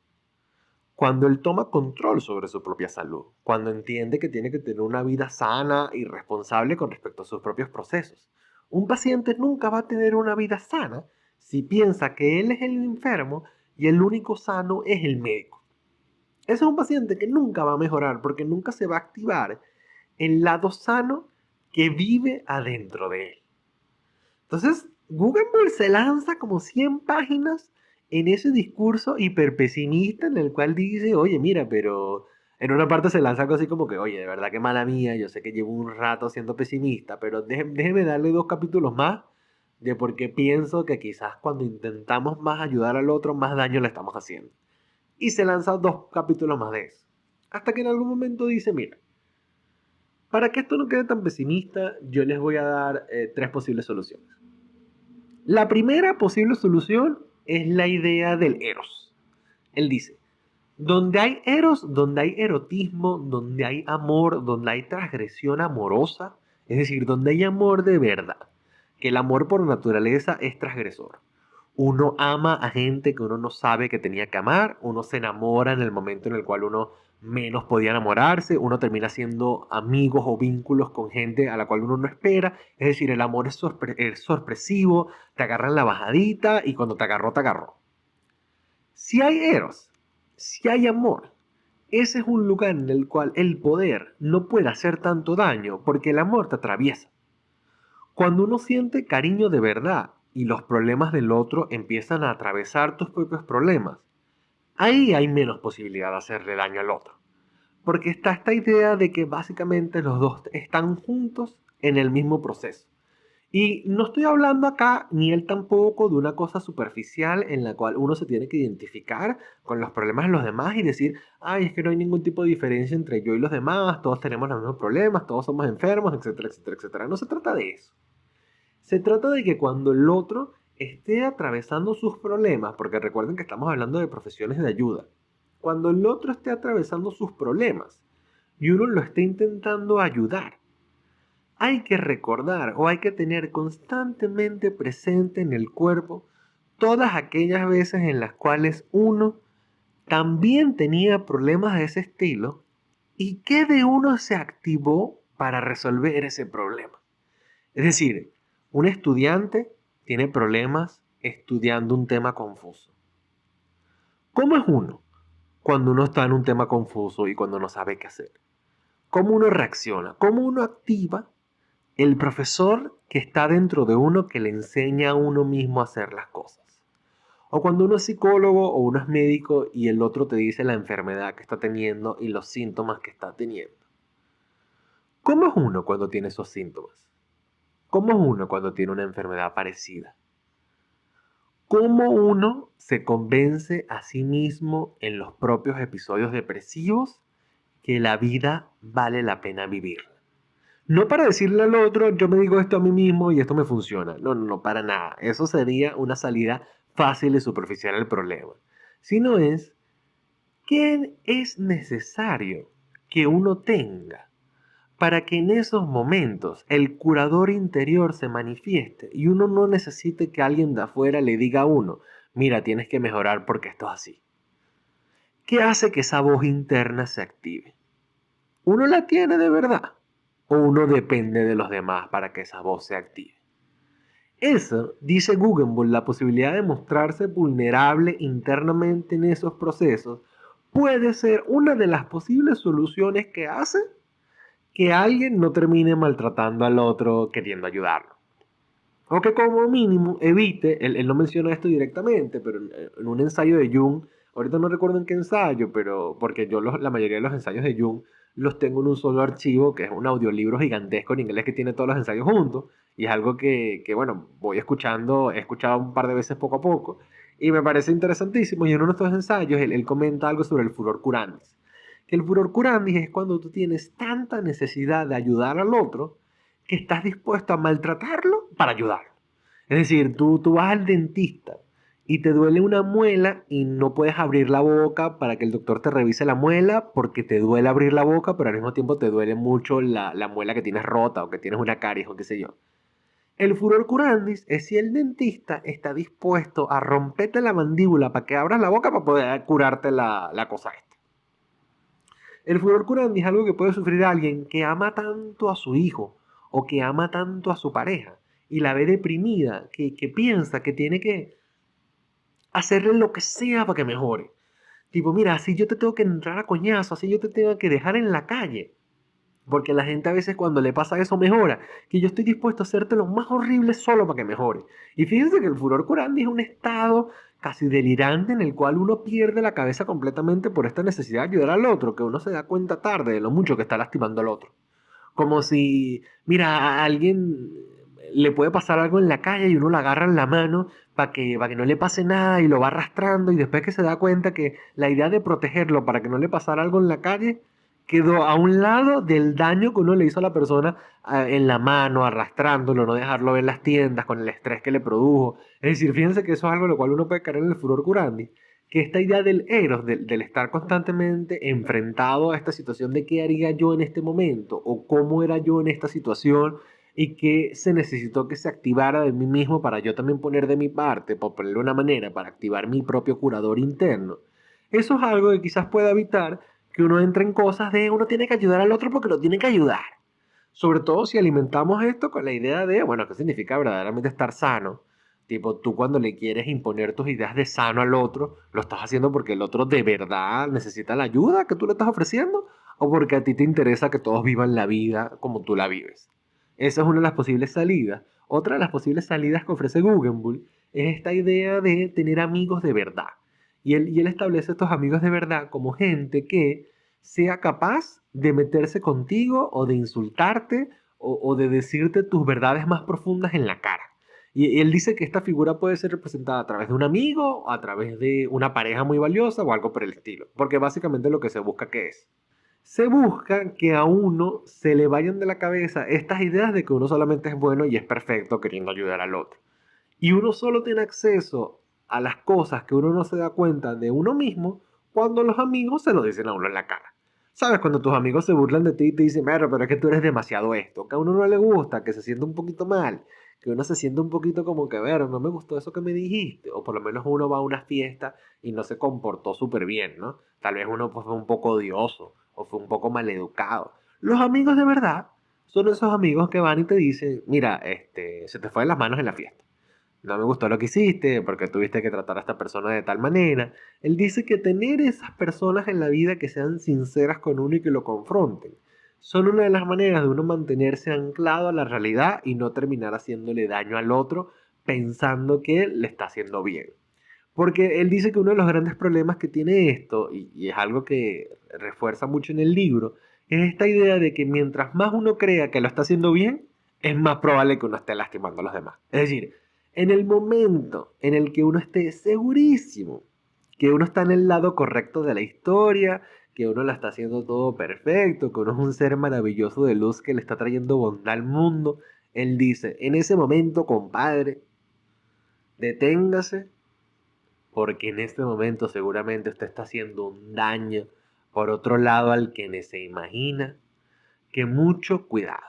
Cuando él toma control sobre su propia salud, cuando entiende que tiene que tener una vida sana y responsable con respecto a sus propios procesos. Un paciente nunca va a tener una vida sana si piensa que él es el enfermo y el único sano es el médico. Ese es un paciente que nunca va a mejorar porque nunca se va a activar el lado sano que vive adentro de él. Entonces, Guggenheim se lanza como 100 páginas en ese discurso hiperpesimista en el cual dice, oye, mira, pero en una parte se lanza algo así como que, oye, de verdad que mala mía, yo sé que llevo un rato siendo pesimista, pero déjeme darle 2 capítulos más de por qué pienso que quizás cuando intentamos más ayudar al otro, más daño le estamos haciendo. Y se lanza 2 capítulos más de eso. Hasta que en algún momento dice, mira, para que esto no quede tan pesimista, yo les voy a dar 3 posibles soluciones. La primera posible solución es la idea del eros. Él dice, donde hay eros, donde hay erotismo, donde hay amor, donde hay transgresión amorosa, es decir, donde hay amor de verdad, que el amor por naturaleza es transgresor. Uno ama a gente que uno no sabe que tenía que amar, uno se enamora en el momento en el cual uno menos podía enamorarse, uno termina siendo amigos o vínculos con gente a la cual uno no espera, es decir, el amor es sorpresivo, te agarran la bajadita y cuando te agarró, te agarró. Si hay eros, si hay amor, ese es un lugar en el cual el poder no puede hacer tanto daño porque el amor te atraviesa. Cuando uno siente cariño de verdad y los problemas del otro empiezan a atravesar tus propios problemas, ahí hay menos posibilidad de hacerle daño al otro. Porque está esta idea de que básicamente los dos están juntos en el mismo proceso. Y no estoy hablando acá, ni él tampoco, de una cosa superficial en la cual uno se tiene que identificar con los problemas de los demás y decir, ay, es que no hay ningún tipo de diferencia entre yo y los demás, todos tenemos los mismos problemas, todos somos enfermos, etcétera, etcétera, etcétera. No se trata de eso. Se trata de que cuando el otro esté atravesando sus problemas, porque recuerden que estamos hablando de profesiones de ayuda, cuando el otro esté atravesando sus problemas y uno lo esté intentando ayudar, hay que recordar o hay que tener constantemente presente en el cuerpo todas aquellas veces en las cuales uno también tenía problemas de ese estilo y que de uno se activó para resolver ese problema. Es decir, un estudiante tiene problemas estudiando un tema confuso. ¿Cómo es uno cuando uno está en un tema confuso y cuando no sabe qué hacer? ¿Cómo uno reacciona? ¿Cómo uno activa el profesor que está dentro de uno que le enseña a uno mismo a hacer las cosas? O cuando uno es psicólogo o uno es médico y el otro te dice la enfermedad que está teniendo y los síntomas que está teniendo. ¿Cómo es uno cuando tiene esos síntomas? ¿Cómo es uno cuando tiene una enfermedad parecida? ¿Cómo uno se convence a sí mismo en los propios episodios depresivos que la vida vale la pena vivirla? No para decirle al otro, yo me digo esto a mí mismo y esto me funciona. No, no, no, para nada. Eso sería una salida fácil y superficial al problema. Sino es, ¿qué es necesario que uno tenga para que en esos momentos el curador interior se manifieste y uno no necesite que alguien de afuera le diga a uno, mira, tienes que mejorar porque esto es así? ¿Qué hace que esa voz interna se active? ¿Uno la tiene de verdad? o uno depende de los demás para que esa voz se active. Eso, dice Guggenheim, la posibilidad de mostrarse vulnerable internamente en esos procesos puede ser una de las posibles soluciones que hace que alguien no termine maltratando al otro queriendo ayudarlo. O que como mínimo evite, él no menciona esto directamente, pero en un ensayo de Jung, ahorita no recuerdo en qué ensayo, pero porque yo la mayoría de los ensayos de Jung los tengo en un solo archivo, que es un audiolibro gigantesco en inglés que tiene todos los ensayos juntos, y es algo bueno, voy escuchando, he escuchado un par de veces poco a poco, y me parece interesantísimo, y en uno de estos ensayos él comenta algo sobre el furor curandis. Que el furor curandis es cuando tú tienes tanta necesidad de ayudar al otro, que estás dispuesto a maltratarlo para ayudarlo. Es decir, tú vas al dentista y te duele una muela y no puedes abrir la boca para que el doctor te revise la muela porque te duele abrir la boca, pero al mismo tiempo te duele mucho la muela que tienes rota o que tienes una caries o qué sé yo. El furor curandis es si el dentista está dispuesto a romperte la mandíbula para que abras la boca para poder curarte la cosa esta. El furor curandis es algo que puede sufrir alguien que ama tanto a su hijo o que ama tanto a su pareja y la ve deprimida, que piensa que tiene que hacerle lo que sea para que mejore. Tipo, mira, así yo te tengo que entrar a coñazo, así yo te tengo que dejar en la calle. Porque la gente a veces cuando le pasa eso mejora, que yo estoy dispuesto a hacerte lo más horrible solo para que mejore. Y fíjense que el furor curandi es un estado casi delirante en el cual uno pierde la cabeza completamente por esta necesidad de ayudar al otro, que uno se da cuenta tarde de lo mucho que está lastimando al otro. Como si, mira, a alguien le puede pasar algo en la calle y uno lo agarra en la mano para que no le pase nada y lo va arrastrando y después que se da cuenta que la idea de protegerlo para que no le pasara algo en la calle quedó a un lado del daño que uno le hizo a la persona en la mano, arrastrándolo, no dejarlo ver en las tiendas con el estrés que le produjo. Es decir, fíjense que eso es algo en lo cual uno puede caer en el furor curandi, que esta idea del eros, del estar constantemente enfrentado a esta situación de qué haría yo en este momento o cómo era yo en esta situación y que se necesitó que se activara de mí mismo para yo también poner de mi parte, por ponerle una manera, para activar mi propio curador interno. Eso es algo que quizás pueda evitar que uno entre en cosas de uno tiene que ayudar al otro porque lo tiene que ayudar. Sobre todo si alimentamos esto con la idea de, bueno, ¿qué significa verdaderamente estar sano? Tipo, tú cuando le quieres imponer tus ideas de sano al otro, ¿lo estás haciendo porque el otro de verdad necesita la ayuda que tú le estás ofreciendo? ¿O porque a ti te interesa que todos vivan la vida como tú la vives? Esa es una de las posibles salidas. Otra de las posibles salidas que ofrece Guggenbull es esta idea de tener amigos de verdad. Y él establece estos amigos de verdad como gente que sea capaz de meterse contigo o de insultarte o de decirte tus verdades más profundas en la cara. Y él dice que esta figura puede ser representada a través de un amigo, a través de una pareja muy valiosa o algo por el estilo. Porque básicamente lo que se busca que es. Se busca que a uno se le vayan de la cabeza estas ideas de que uno solamente es bueno y es perfecto queriendo ayudar al otro. Y uno solo tiene acceso a las cosas que uno no se da cuenta de uno mismo cuando los amigos se lo dicen a uno en la cara. ¿Sabes? Cuando tus amigos se burlan de ti y te dicen, pero es que tú eres demasiado esto, que a uno no le gusta, que se siente un poquito mal, que uno se siente un poquito como que, no me gustó eso que me dijiste, o por lo menos uno va a una fiesta y no se comportó súper bien, ¿no? Tal vez uno pues, fue un poco odioso o fue un poco maleducado. Los amigos de verdad son esos amigos que van y te dicen, mira, se te fue de las manos en la fiesta. No me gustó lo que hiciste, porque tuviste que tratar a esta persona de tal manera. Él dice que tener esas personas en la vida que sean sinceras con uno y que lo confronten, son una de las maneras de uno mantenerse anclado a la realidad y no terminar haciéndole daño al otro pensando que le está haciendo bien. Porque él dice que uno de los grandes problemas que tiene esto, y es algo que refuerza mucho en el libro, es esta idea de que mientras más uno crea que lo está haciendo bien, es más probable que uno esté lastimando a los demás. Es decir, en el momento en el que uno esté segurísimo que uno está en el lado correcto de la historia, que uno la está haciendo todo perfecto, que uno es un ser maravilloso de luz que le está trayendo bondad al mundo, él dice, en ese momento, compadre, deténgase porque en este momento seguramente usted está haciendo un daño por otro lado al que ni se imagina, que mucho cuidado.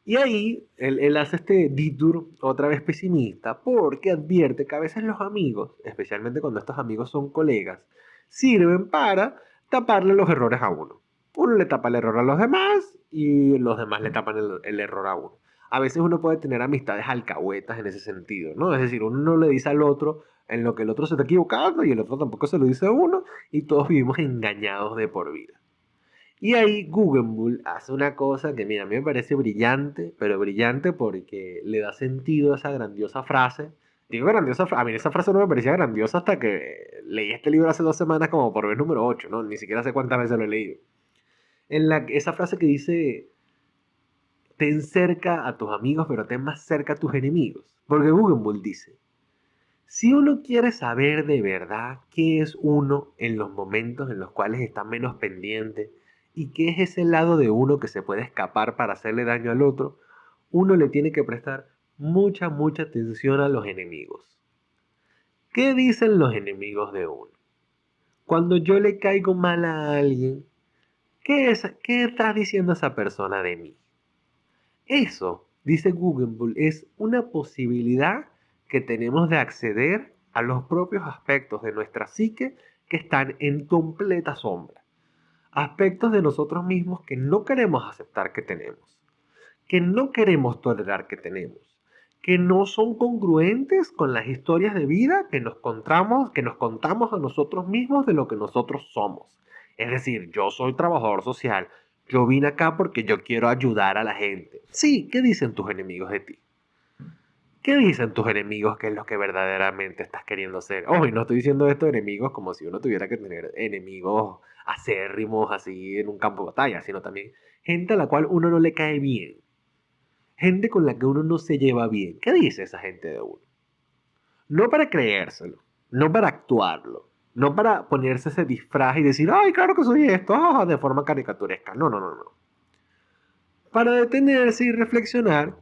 Y ahí él hace este detour otra vez pesimista porque advierte que a veces los amigos, especialmente cuando estos amigos son colegas, sirven para taparle los errores a uno. Uno le tapa el error a los demás y los demás le tapan el error a uno. A veces uno puede tener amistades alcahuetas en ese sentido, ¿no? Es decir, uno no le dice al otro en lo que el otro se está equivocando y el otro tampoco se lo dice a uno y todos vivimos engañados de por vida. Y ahí Google hace una cosa que, mira, a mí me parece brillante, pero brillante porque le da sentido a esa grandiosa frase. Digo grandiosa, a mí esa frase no me parecía grandiosa hasta que leí este libro hace 2 semanas como por vez número 8, ¿no? Ni siquiera sé cuántas veces lo he leído. Esa frase que dice, ten cerca a tus amigos, pero ten más cerca a tus enemigos. Porque Google dice, si uno quiere saber de verdad qué es uno en los momentos en los cuales está menos pendiente y qué es ese lado de uno que se puede escapar para hacerle daño al otro, uno le tiene que prestar mucha, mucha atención a los enemigos. ¿Qué dicen los enemigos de uno? Cuando yo le caigo mal a alguien, ¿qué está diciendo esa persona de mí? Eso, dice Google, es una posibilidad que tenemos de acceder a los propios aspectos de nuestra psique que están en completa sombra. Aspectos de nosotros mismos que no queremos aceptar que tenemos, que no queremos tolerar que tenemos, que no son congruentes con las historias de vida que nos contamos a nosotros mismos de lo que nosotros somos. Es decir, yo soy trabajador social, yo vine acá porque yo quiero ayudar a la gente. Sí, ¿qué dicen tus enemigos de ti? ¿Qué dicen tus enemigos que es lo que verdaderamente estás queriendo ser? Ojo, y no estoy diciendo esto de enemigos como si uno tuviera que tener enemigos acérrimos así en un campo de batalla, sino también gente a la cual uno no le cae bien. Gente con la que uno no se lleva bien. ¿Qué dice esa gente de uno? No para creérselo, no para actuarlo, no para ponerse ese disfraz y decir, ay, claro que soy esto, de forma caricaturesca. No, no, no, no. Para detenerse y reflexionar,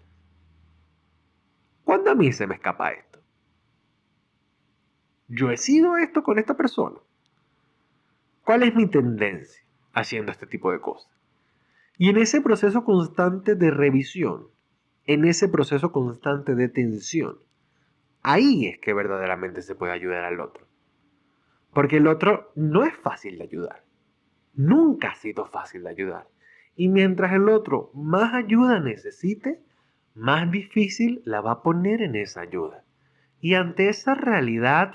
¿cuándo a mí se me escapa esto? ¿Yo he sido esto con esta persona? ¿Cuál es mi tendencia haciendo este tipo de cosas? Y en ese proceso constante de revisión, en ese proceso constante de tensión, ahí es que verdaderamente se puede ayudar al otro. Porque el otro no es fácil de ayudar. Nunca ha sido fácil de ayudar. Y mientras el otro más ayuda necesite, más difícil la va a poner en esa ayuda. Y ante esa realidad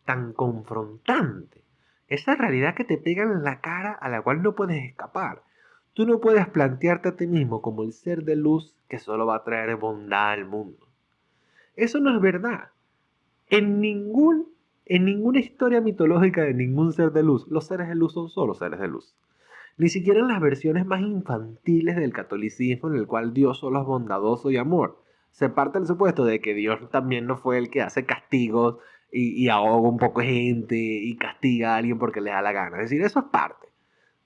tan confrontante, esa realidad que te pega en la cara a la cual no puedes escapar, tú no puedes plantearte a ti mismo como el ser de luz que solo va a traer bondad al mundo. Eso no es verdad. En ningún, en ninguna historia mitológica de ningún ser de luz, los seres de luz son solo seres de luz. Ni siquiera en las versiones más infantiles del catolicismo, en el cual Dios solo es bondadoso y amor, se parte del supuesto de que Dios también no fue el que hace castigos y ahoga un poco de gente y castiga a alguien porque le da la gana. Es decir, eso es parte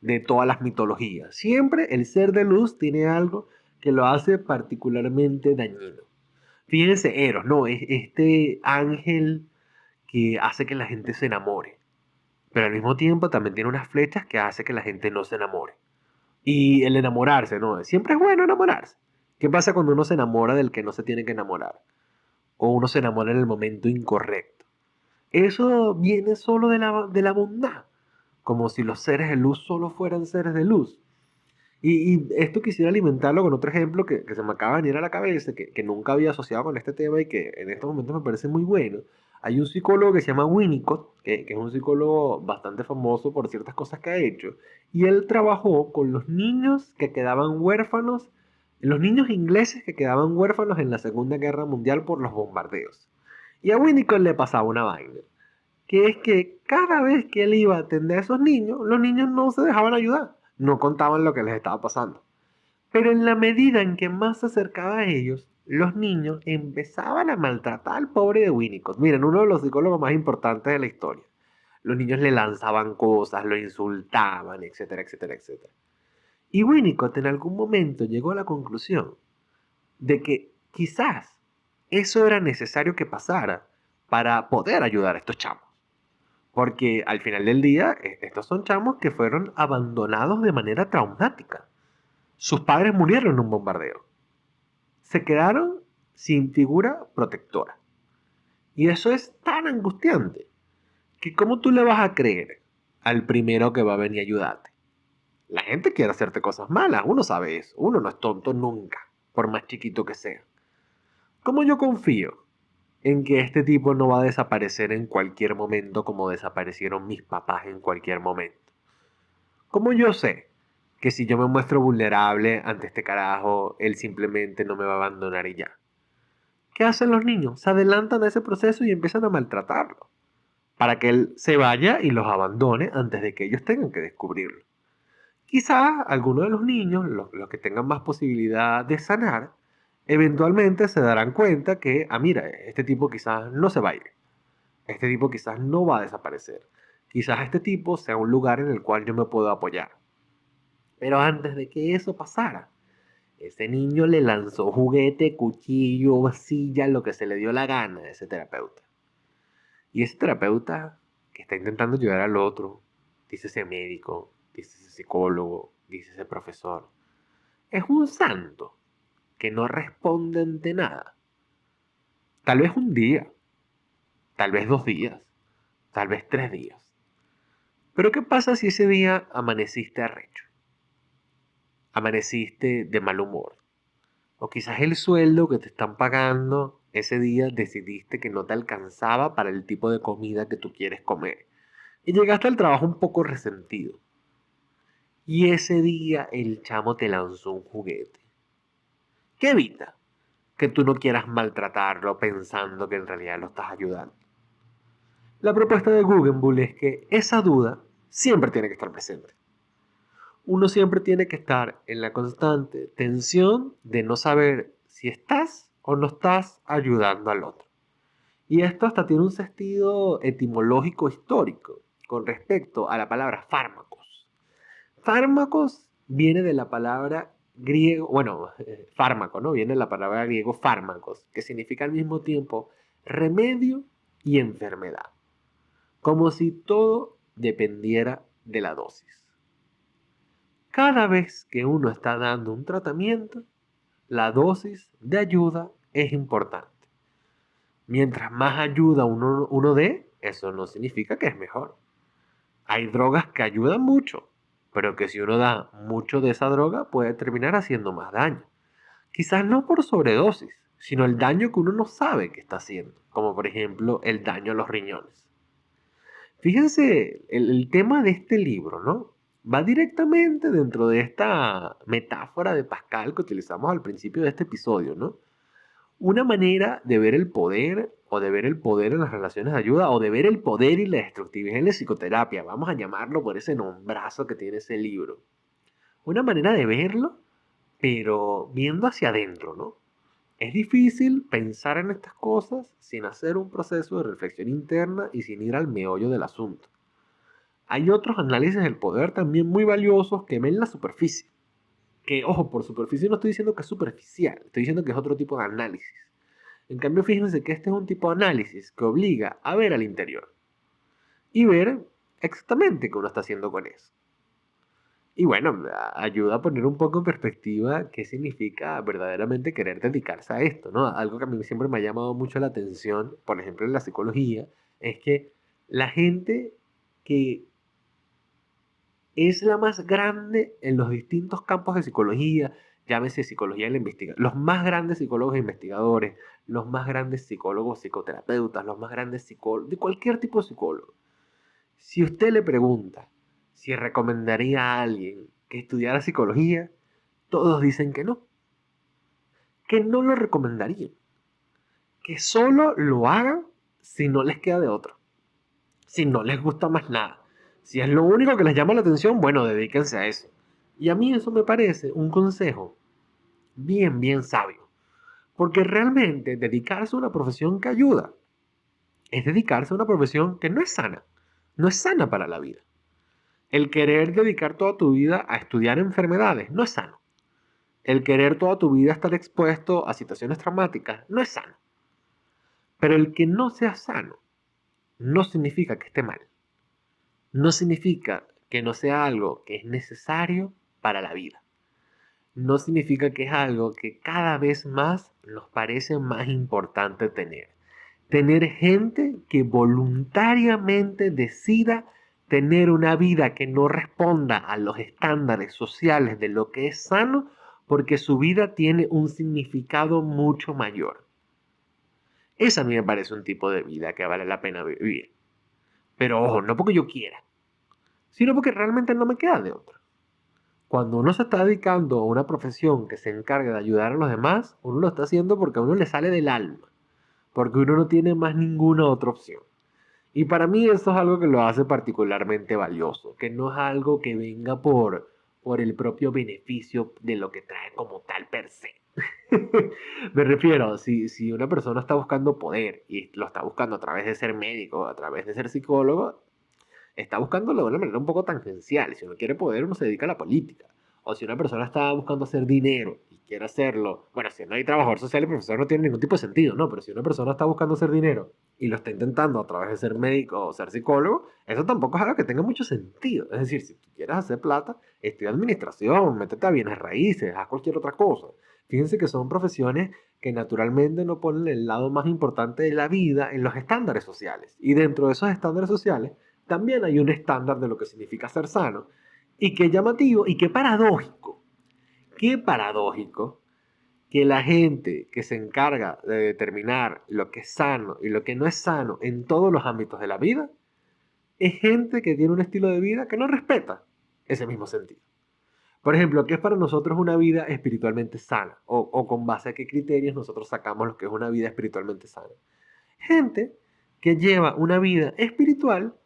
de todas las mitologías. Siempre el ser de luz tiene algo que lo hace particularmente dañino. Fíjense, Eros, ¿no? Es este ángel que hace que la gente se enamore. Pero al mismo tiempo también tiene unas flechas que hace que la gente no se enamore. Y el enamorarse, ¿no? Siempre es bueno enamorarse. ¿Qué pasa cuando uno se enamora del que no se tiene que enamorar? O uno se enamora en el momento incorrecto. Eso viene solo de la bondad. Como si los seres de luz solo fueran seres de luz. Y esto quisiera alimentarlo con otro ejemplo que se me acaba de venir a la cabeza, que nunca había asociado con este tema y que en estos momentos me parece muy bueno. Hay un psicólogo que se llama Winnicott, que es un psicólogo bastante famoso por ciertas cosas que ha hecho, y él trabajó con los niños que quedaban huérfanos, los niños ingleses que quedaban huérfanos en la Segunda Guerra Mundial por los bombardeos. Y a Winnicott le pasaba una vaina, que es que cada vez que él iba a atender a esos niños, los niños no se dejaban ayudar, no contaban lo que les estaba pasando. Pero en la medida en que más se acercaba a ellos, los niños empezaban a maltratar al pobre de Winnicott. Miren, uno de los psicólogos más importantes de la historia. Los niños le lanzaban cosas, lo insultaban, etcétera, etcétera, etcétera. Y Winnicott en algún momento llegó a la conclusión de que quizás eso era necesario que pasara para poder ayudar a estos chamos. Porque al final del día, estos son chamos que fueron abandonados de manera traumática. Sus padres murieron en un bombardeo. Se quedaron sin figura protectora. Y eso es tan angustiante que ¿cómo tú le vas a creer al primero que va a venir a ayudarte? La gente quiere hacerte cosas malas, uno sabe eso, uno no es tonto nunca, por más chiquito que sea. ¿Cómo yo confío en que este tipo no va a desaparecer en cualquier momento como desaparecieron mis papás en cualquier momento? ¿Cómo yo sé que si yo me muestro vulnerable ante este carajo, él simplemente no me va a abandonar y ya? ¿Qué hacen los niños? Se adelantan a ese proceso y empiezan a maltratarlo, para que él se vaya y los abandone antes de que ellos tengan que descubrirlo. Quizás algunos de los niños, los que tengan más posibilidad de sanar, eventualmente se darán cuenta que, mira, este tipo quizás no se va a ir, este tipo quizás no va a desaparecer, quizás este tipo sea un lugar en el cual yo me puedo apoyar. Pero antes de que eso pasara, ese niño le lanzó juguete, cuchillo, silla, lo que se le dio la gana a ese terapeuta. Y ese terapeuta que está intentando ayudar al otro, dice ese médico, dice ese psicólogo, dice ese profesor, es un santo que no responde ante nada. Tal vez un día, tal vez 2 días, tal vez 3 días. Pero ¿qué pasa si ese día amaneciste arrecho? Amaneciste de mal humor. O quizás el sueldo que te están pagando ese día decidiste que no te alcanzaba para el tipo de comida que tú quieres comer. Y llegaste al trabajo un poco resentido. Y ese día el chamo te lanzó un juguete. ¿Qué evita? Que tú no quieras maltratarlo pensando que en realidad lo estás ayudando. La propuesta de Guggenbull es que esa duda siempre tiene que estar presente. Uno siempre tiene que estar en la constante tensión de no saber si estás o no estás ayudando al otro. Y esto hasta tiene un sentido etimológico histórico con respecto a la palabra fármacos. Fármacos viene de la palabra griego, bueno, fármaco, ¿no? Viene de la palabra griego fármacos, que significa al mismo tiempo remedio y enfermedad. Como si todo dependiera de la dosis. Cada vez que uno está dando un tratamiento, la dosis de ayuda es importante. Mientras más ayuda uno dé, eso no significa que es mejor. Hay drogas que ayudan mucho, pero que si uno da mucho de esa droga puede terminar haciendo más daño. Quizás no por sobredosis, sino el daño que uno no sabe que está haciendo, como por ejemplo el daño a los riñones. Fíjense, el tema de este libro, ¿no? Va directamente dentro de esta metáfora de Pascal que utilizamos al principio de este episodio, ¿no? Una manera de ver el poder o de ver el poder en las relaciones de ayuda o de ver el poder y la destructividad en la psicoterapia, vamos a llamarlo por ese nombrazo que tiene ese libro. Una manera de verlo, pero viendo hacia adentro, ¿no? Es difícil pensar en estas cosas sin hacer un proceso de reflexión interna y sin ir al meollo del asunto. Hay otros análisis del poder también muy valiosos que ven la superficie. Que, ojo, por superficie no estoy diciendo que es superficial, estoy diciendo que es otro tipo de análisis. En cambio, fíjense que este es un tipo de análisis que obliga a ver al interior y ver exactamente qué uno está haciendo con eso. Y bueno, ayuda a poner un poco en perspectiva qué significa verdaderamente querer dedicarse a esto, ¿no? Algo que a mí siempre me ha llamado mucho la atención, por ejemplo, en la psicología, es que la gente que es la más grande en los distintos campos de psicología, llámese psicología de la investigación, los más grandes psicólogos e investigadores, los más grandes psicólogos, psicoterapeutas, los más grandes psicólogos, de cualquier tipo de psicólogo. Si usted le pregunta si recomendaría a alguien que estudiara psicología, todos dicen que no lo recomendarían, que solo lo hagan si no les queda de otra, si no les gusta más nada. Si es lo único que les llama la atención, bueno, dedíquense a eso. Y a mí eso me parece un consejo bien sabio. Porque realmente dedicarse a una profesión que ayuda es dedicarse a una profesión que no es sana. No es sana para la vida. El querer dedicar toda tu vida a estudiar enfermedades no es sano. El querer toda tu vida estar expuesto a situaciones traumáticas no es sano. Pero el que no sea sano no significa que esté mal. No significa que no sea algo que es necesario para la vida. No significa que es algo que cada vez más nos parece más importante tener. Tener gente que voluntariamente decida tener una vida que no responda a los estándares sociales de lo que es sano, porque su vida tiene un significado mucho mayor. Esa a mí me parece un tipo de vida que vale la pena vivir. Pero ojo, no porque yo quiera, sino porque realmente no me queda de otra. Cuando uno se está dedicando a una profesión que se encarga de ayudar a los demás, uno lo está haciendo porque a uno le sale del alma, porque uno no tiene más ninguna otra opción. Y para mí eso es algo que lo hace particularmente valioso, que no es algo que venga por el propio beneficio de lo que trae como tal per se. Me refiero, si una persona está buscando poder y lo está buscando a través de ser médico, a través de ser psicólogo, está buscándolo de una manera un poco tangencial. Si uno quiere poder, uno se dedica a la política. O si una persona está buscando hacer dinero y quiere hacerlo, bueno, si no hay trabajador social y profesor no tiene ningún tipo de sentido, ¿no? Pero si una persona está buscando hacer dinero y lo está intentando a través de ser médico o ser psicólogo, eso tampoco es algo que tenga mucho sentido. Es decir, si tú quieres hacer plata, estudia administración, métete a bienes raíces, haz cualquier otra cosa. Fíjense que son profesiones que naturalmente no ponen el lado más importante de la vida en los estándares sociales. Y dentro de esos estándares sociales también hay un estándar de lo que significa ser sano. Y qué llamativo y qué paradójico que la gente que se encarga de determinar lo que es sano y lo que no es sano en todos los ámbitos de la vida, es gente que tiene un estilo de vida que no respeta ese mismo sentido. Por ejemplo, ¿qué es para nosotros una vida espiritualmente sana? O con base a qué criterios nosotros sacamos lo que es una vida espiritualmente sana. Gente que lleva una vida espiritual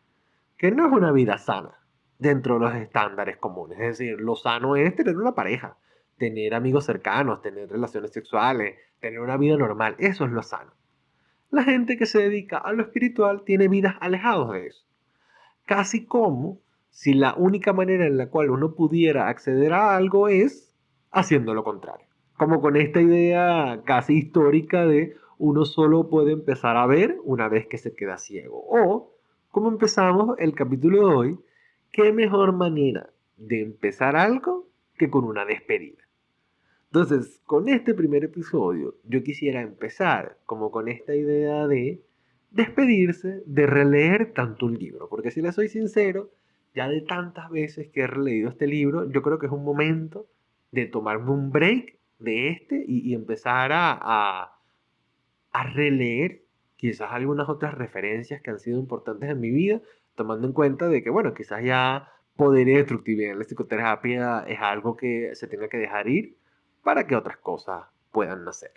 que no es una vida sana dentro de los estándares comunes. Es decir, lo sano es tener una pareja, tener amigos cercanos, tener relaciones sexuales, tener una vida normal. Eso es lo sano. La gente que se dedica a lo espiritual tiene vidas alejadas de eso. Casi como si la única manera en la cual uno pudiera acceder a algo es haciendo lo contrario. Como con esta idea casi histórica de uno solo puede empezar a ver una vez que se queda ciego. O, como empezamos el capítulo de hoy, qué mejor manera de empezar algo que con una despedida. Entonces, con este primer episodio, yo quisiera empezar como con esta idea de despedirse, de releer tanto un libro, porque si le soy sincero, ya de tantas veces que he releído este libro, yo creo que es un momento de tomarme un break de este y empezar a releer quizás algunas otras referencias que han sido importantes en mi vida, tomando en cuenta de que, bueno, quizás ya poder y destructividad en la psicoterapia es algo que se tenga que dejar ir para que otras cosas puedan nacer.